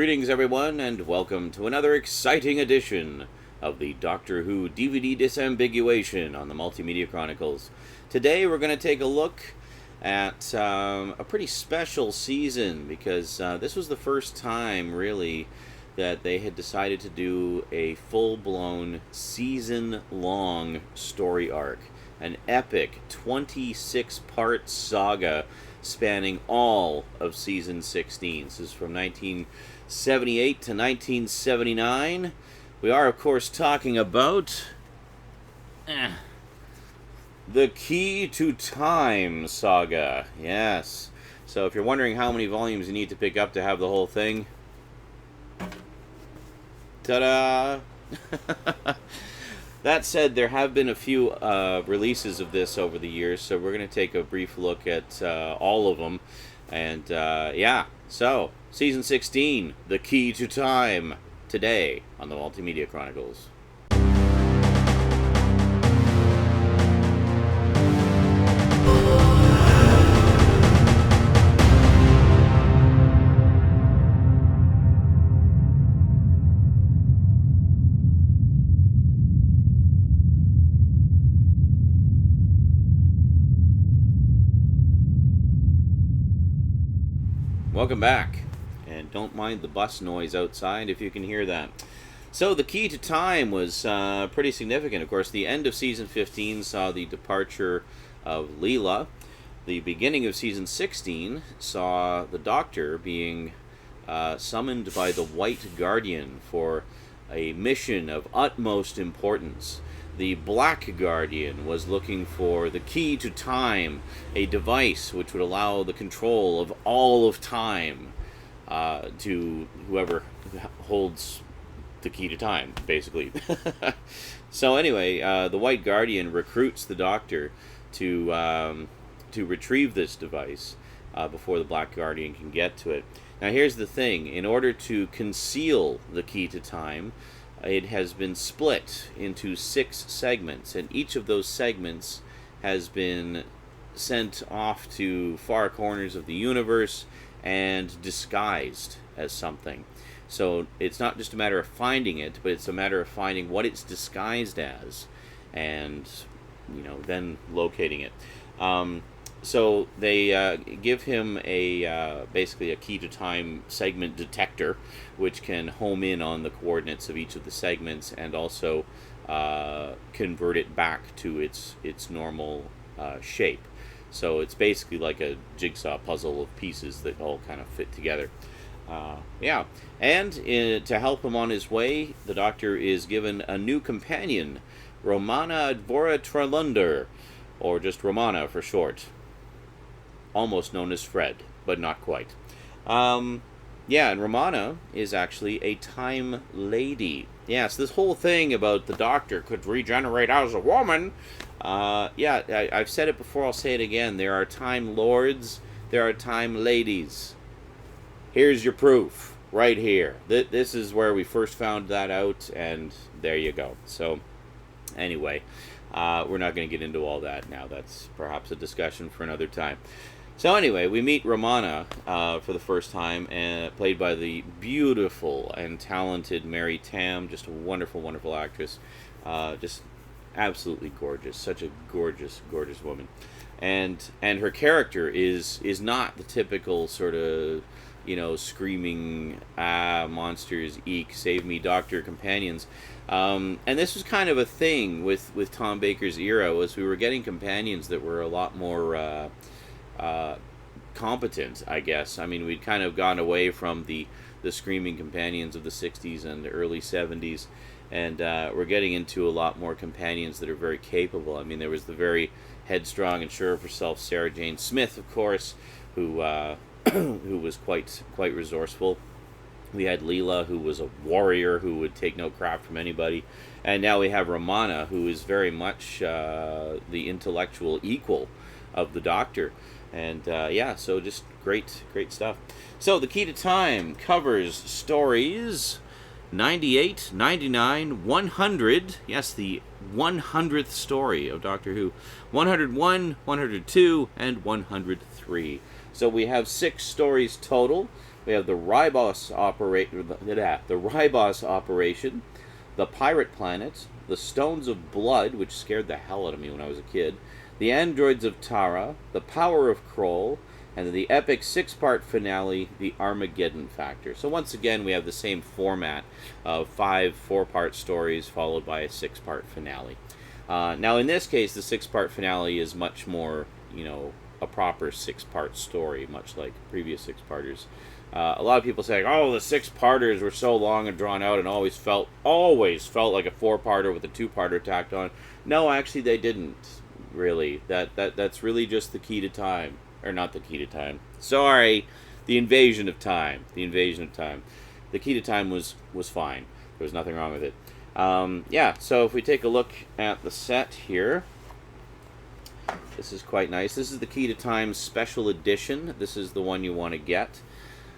Greetings, everyone, and welcome to another exciting edition of the Doctor Who DVD Disambiguation on the Multimedia Chronicles. Today we're going to take a look at a pretty special season because this was the first time, really, that they had decided to do a full-blown, season-long story arc. An epic 26-part saga spanning all of Season 16. This is from 1978 to 1979. We are, of course, talking about the Key to Time saga. Yes. So if you're wondering how many volumes you need to pick up to have the whole thing, ta-da! That said, there have been a few releases of this over the years, so we're going to take a brief look at all of them. And yeah, so Season 16, The Key to Time, today on the Multimedia Chronicles. Welcome back, and don't mind the bus noise outside if you can hear that. So the Key to Time was pretty significant. Of course, the end of Season 15 saw the departure of Leela. The beginning of Season 16 saw the Doctor being summoned by the White Guardian for a mission of utmost importance. The Black Guardian was looking for the Key to Time, a device which would allow the control of all of time to whoever holds the Key to Time, basically. So anyway, the White Guardian recruits the Doctor to retrieve this device before the Black Guardian can get to it. Now here's the thing, in order to conceal the Key to Time, it has been split into 6 segments, and each of those segments has been sent off to far corners of the universe and disguised as something. So it's not just a matter of finding it, but it's a matter of finding what it's disguised as and, then locating it. So they give him basically a Key to Time segment detector, which can home in on the coordinates of each of the segments and also convert it back to its normal shape. So it's basically like a jigsaw puzzle of pieces that all kind of fit together. Yeah, and to help him on his way, the Doctor is given a new companion, Romana Dvora Trolunder, or just Romana for short. Almost known as Fred, but not quite. Yeah, and Romana is actually a time lady. Yes, this whole thing about the Doctor could regenerate as a woman. Yeah, I've said it before, I'll say it again. There are Time Lords, there are Time Ladies. Here's your proof, right here. This is where we first found that out, and there you go. So, anyway, we're not going to get into all that now. That's perhaps a discussion for another time. So anyway, we meet Romana for the first time, played by the beautiful and talented Mary Tam, just a wonderful, wonderful actress, just absolutely gorgeous, such a gorgeous, gorgeous woman, and her character is not the typical sort of, screaming monsters, eek, save me, Doctor companions, and this was kind of a thing with Tom Baker's era, was we were getting companions that were a lot more competent, I guess. I mean, we'd kind of gone away from the screaming companions of the 60s and early 70s, and we're getting into a lot more companions that are very capable. I mean, there was the very headstrong and sure of herself Sarah Jane Smith, of course, who who was quite resourceful. We had Leela, who was a warrior who would take no crap from anybody, and now we have Romana, who is very much the intellectual equal of the Doctor. And yeah, so just great stuff. So the Key to Time covers stories 98, 99, 100, yes, the 100th story of Doctor Who, 101, 102, and 103. So we have 6 stories total. We have the Ribos operation, the Pirate Planet, the Stones of Blood, which scared the hell out of me when I was a kid, the Androids of Tara, the Power of Kroll, and the epic 6-part finale, the Armageddon Factor. So once again, we have the same format of 5 4-part stories followed by a 6-part finale. Now, in this case, the 6-part finale is much more, a proper 6-part story, much like previous 6-parters. A lot of people say, "Oh, the 6-parters were so long and drawn out, and always felt like a 4-parter with a 2-parter tacked on." No, actually, they didn't. Really, that's really just the key to time, or not the key to time. Sorry, the invasion of time. The invasion of time. The key to time was fine. There was nothing wrong with it. Yeah. So if we take a look at the set here. This is quite nice. This is the Key to Time Special Edition. This is the one you want to get.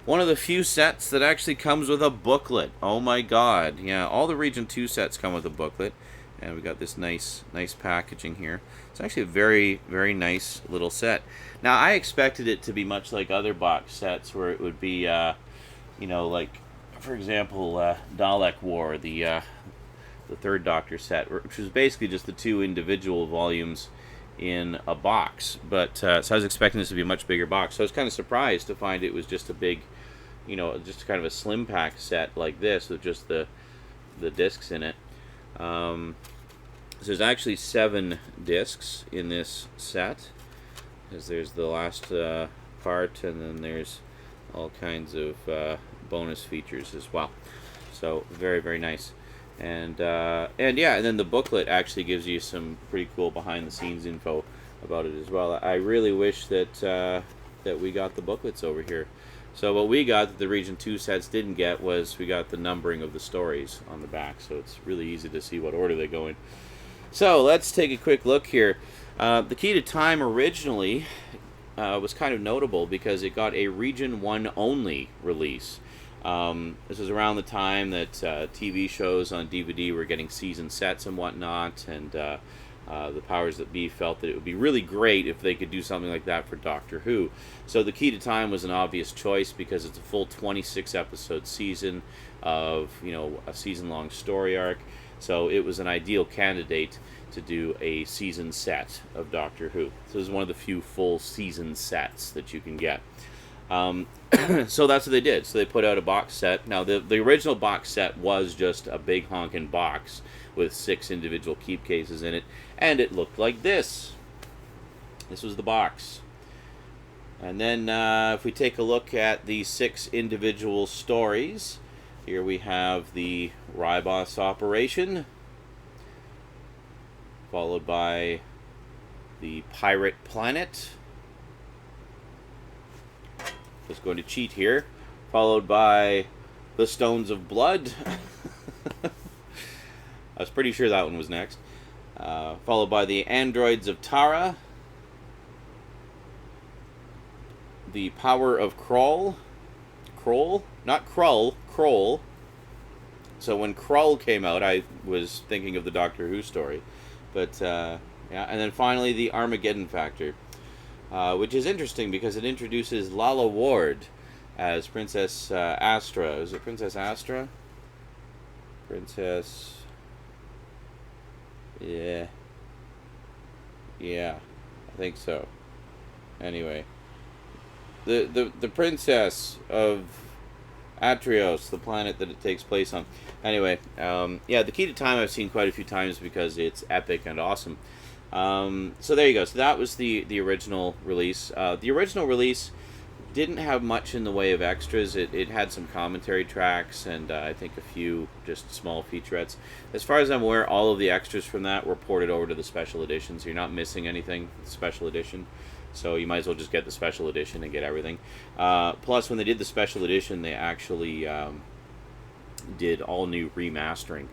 One of the few sets that actually comes with a booklet. Oh my god. Yeah, all the Region 2 sets come with a booklet. And we got this nice packaging here. It's actually a very, very nice little set. Now, I expected it to be much like other box sets where it would be, like, for example, Dalek War, the Third Doctor set, which was basically just the 2 individual volumes in a box. But so I was expecting this to be a much bigger box. So I was kind of surprised to find it was just a big, just kind of a slim pack set like this with just the discs in it. So there's actually 7 discs in this set, because there's the last part, and then there's all kinds of bonus features as well. So very, very nice. And then the booklet actually gives you some pretty cool behind-the-scenes info about it as well. I really wish that we got the booklets over here. So what we got that the Region 2 sets didn't get was we got the numbering of the stories on the back, so it's really easy to see what order they go in. So let's take a quick look here. The Key to Time originally was kind of notable because it got a Region 1 only release. This was around the time that TV shows on DVD were getting season sets and whatnot, and the powers that be felt that it would be really great if they could do something like that for Doctor Who. So the Key to Time was an obvious choice because it's a full 26-episode season of, a season-long story arc. So it was an ideal candidate to do a season set of Doctor Who. So this is one of the few full season sets that you can get. So that's what they did. So they put out a box set. Now, the original box set was just a big honking box with 6 individual keep cases in it, and it looked like this. This was the box. And then if we take a look at the 6 individual stories, here we have the Ribos operation, followed by the Pirate Planet. Just going to cheat here, followed by the Stones of Blood. I was pretty sure that one was next. Followed by the Androids of Tara, the Power of Kroll. Not Krull, Kroll. So when Kroll came out, I was thinking of the Doctor Who story. But, yeah, and then finally the Armageddon Factor. Which is interesting because it introduces Lalla Ward as Princess Astra. Is it Princess Astra? Princess... Yeah, I think so. Anyway, the princess of Atrios, the planet that it takes place on. Anyway, yeah, the Key to Time I've seen quite a few times because it's epic and awesome. So there you go. So that was the original release. The original release didn't have much in the way of extras. It had some commentary tracks and I think a few just small featurettes. As far as I'm aware, all of the extras from that were ported over to the special edition, so you're not missing anything. Special edition. So you might as well just get the special edition and get everything. Plus, when they did the special edition, they actually did all new remastering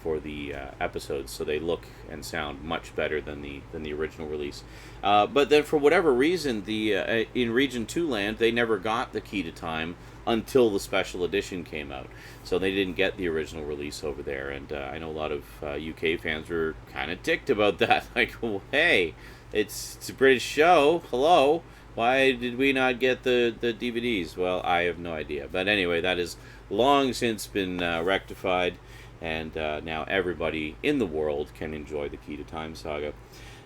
for the episodes, so they look and sound much better than the original release. But then, for whatever reason, in Region 2 land, they never got the Key to Time until the special edition came out. So they didn't get the original release over there, and I know a lot of UK fans were kind of ticked about that. Like, well, hey, it's a British show, hello, Why did we not get the DVDs? Well, I have no idea. But anyway, that has long since been rectified, and now everybody in the world can enjoy the Key to Time saga.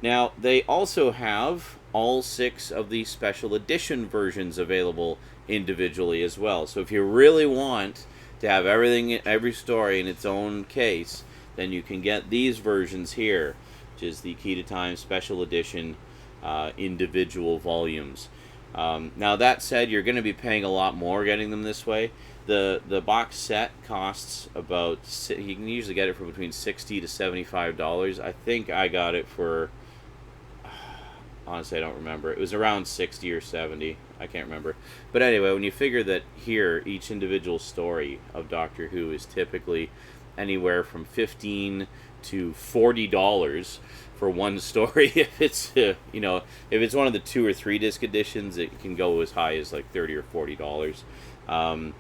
Now, they also have all 6 of the special edition versions available individually as well. So if you really want to have every story in its own case, then you can get these versions here, which is the Key to Time special edition individual volumes. Now that said, you're going to be paying a lot more getting them this way. The box set costs about, you can usually get it for between $60 to $75. I think I got it for, honestly I don't remember, it was around 60 or 70, I can't remember. But anyway, when you figure that here each individual story of Doctor Who is typically anywhere from $15 to $40 for one story. If it's if it's one of the 2 or 3 disc editions, it can go as high as like $30 or $40.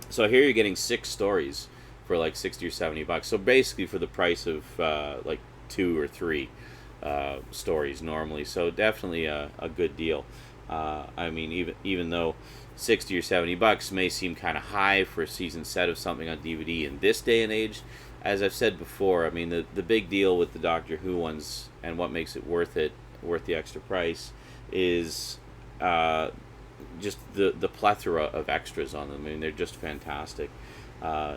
So here you're getting 6 stories for like $60 or $70. So basically for the price of like 2 or 3 stories normally. So definitely a good deal. I mean, even though $60 or $70 may seem kind of high for a season set of something on DVD in this day and age, as I've said before, I mean, the big deal with the Doctor Who ones and what makes it worth the extra price is just the plethora of extras on them. I mean, they're just fantastic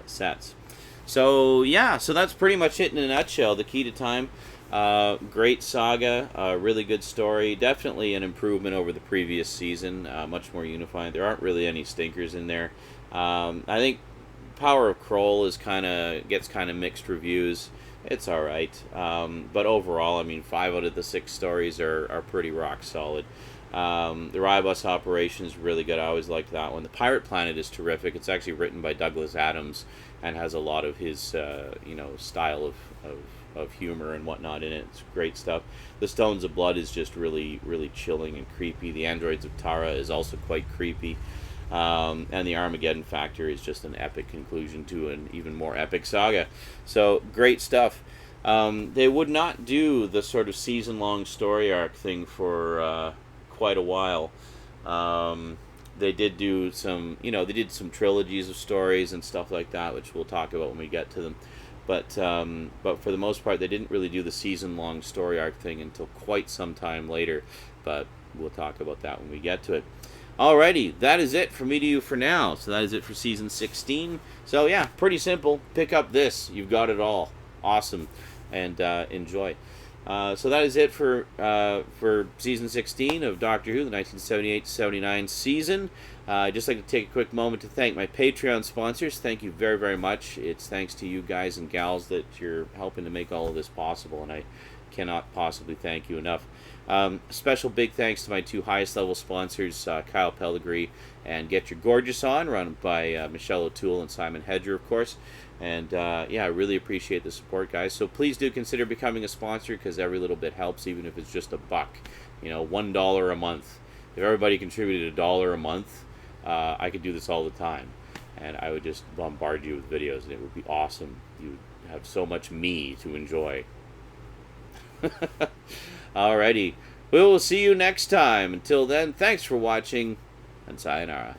sets. So yeah, so that's pretty much it in a nutshell. The Key to Time, great saga, really good story. Definitely an improvement over the previous season. Much more unified. There aren't really any stinkers in there. I think Power of Kroll gets kind of mixed reviews. It's all right, but overall, I mean, 5 out of the 6 stories are pretty rock solid. The Ribos operation is really good. I always liked that one. The Pirate Planet is terrific. It's actually written by Douglas Adams and has a lot of his style of humor and whatnot in it. It's great stuff. The Stones of Blood is just really, really chilling and creepy. The Androids of Tara is also quite creepy. And the Armageddon Factor is just an epic conclusion to an even more epic saga. So, great stuff. They would not do the sort of season-long story arc thing for quite a while. They did do some, they did some trilogies of stories and stuff like that, which we'll talk about when we get to them. But for the most part, they didn't really do the season-long story arc thing until quite some time later. But we'll talk about that when we get to it. Alrighty, that is it from me to you for now. So that is it for season 16. So yeah, pretty simple. Pick up this. You've got it all. Awesome. And enjoy. So that is it for season 16 of Doctor Who, the 1978-79 season. I'd just like to take a quick moment to thank my Patreon sponsors. Thank you very, very much. It's thanks to you guys and gals that you're helping to make all of this possible, and I cannot possibly thank you enough. Special big thanks to my 2 highest level sponsors, Kyle Pellegrini and Get Your Gorgeous On, run by Michelle O'Toole and Simon Hedger, of course. And yeah, I really appreciate the support, guys. So please do consider becoming a sponsor, because every little bit helps, even if it's just $1. $1 a month. If everybody contributed $1 a month, I could do this all the time, and I would just bombard you with videos, and it would be awesome. You would have so much me to enjoy. Alrighty, we will see you next time. Until then, thanks for watching, and sayonara.